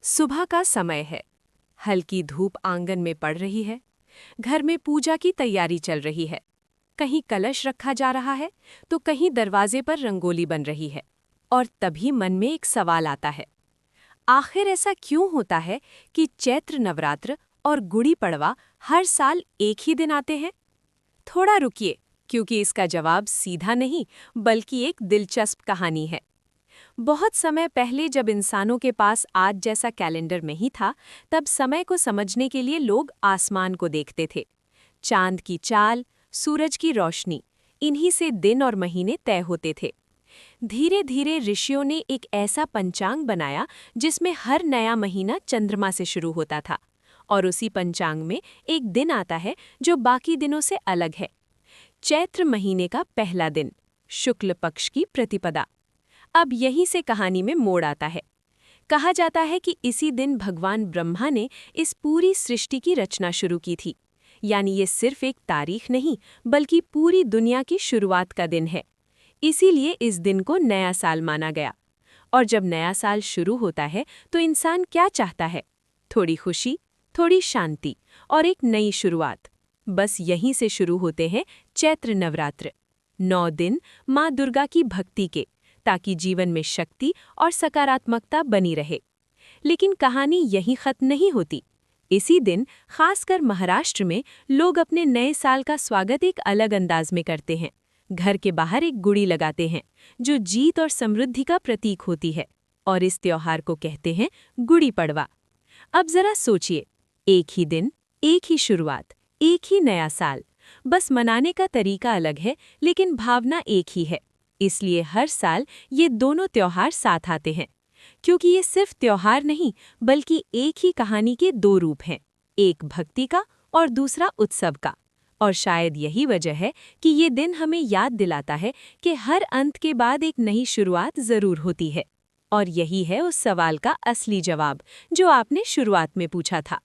सुबह का समय है। हल्की धूप आंगन में पड़ रही है। घर में पूजा की तैयारी चल रही है। कहीं कलश रखा जा रहा है तो कहीं दरवाजे पर रंगोली बन रही है। और तभी मन में एक सवाल आता है, आखिर ऐसा क्यों होता है कि चैत्र नवरात्र और गुड़ी पड़वा हर साल एक ही दिन आते हैं? थोड़ा रुकिए, क्योंकि इसका जवाब सीधा नहीं बल्कि एक दिलचस्प कहानी है। बहुत समय पहले जब इंसानों के पास आज जैसा कैलेंडर नहीं था, तब समय को समझने के लिए लोग आसमान को देखते थे। चांद की चाल, सूरज की रोशनी, इन्हीं से दिन और महीने तय होते थे। धीरे धीरे ऋषियों ने एक ऐसा पंचांग बनाया जिसमें हर नया महीना चंद्रमा से शुरू होता था। और उसी पंचांग में एक दिन आता है जो बाकी दिनों से अलग है। चैत्र महीने का पहला दिन, शुक्ल पक्ष की प्रतिपदा। अब यहीं से कहानी में मोड़ आता है। कहा जाता है कि इसी दिन भगवान ब्रह्मा ने इस पूरी सृष्टि की रचना शुरू की थी। यानी ये सिर्फ एक तारीख नहीं बल्कि पूरी दुनिया की शुरुआत का दिन है। इसीलिए इस दिन को नया साल माना गया। और जब नया साल शुरू होता है तो इंसान क्या चाहता है? थोड़ी खुशी, थोड़ी शांति और एक नई शुरुआत। बस यहीं से शुरू होते हैं चैत्र नवरात्र। 9 दिन माँ दुर्गा की भक्ति के, ताकि जीवन में शक्ति और सकारात्मकता बनी रहे। लेकिन कहानी यहीं खत्म नहीं होती। इसी दिन खासकर महाराष्ट्र में लोग अपने नए साल का स्वागत एक अलग अंदाज में करते हैं। घर के बाहर एक गुड़ी लगाते हैं जो जीत और समृद्धि का प्रतीक होती है। और इस त्योहार को कहते हैं गुड़ी पड़वा। अब जरा सोचिए, एक ही दिन, एक ही शुरुआत, एक ही नया साल। बस मनाने का तरीका अलग है लेकिन भावना एक ही है। इसलिए हर साल ये दोनों त्योहार साथ आते हैं, क्योंकि ये सिर्फ त्योहार नहीं बल्कि एक ही कहानी के दो रूप हैं, एक भक्ति का और दूसरा उत्सव का। और शायद यही वजह है कि ये दिन हमें याद दिलाता है कि हर अंत के बाद एक नई शुरुआत जरूर होती है। और यही है उस सवाल का असली जवाब जो आपने शुरुआत में पूछा था।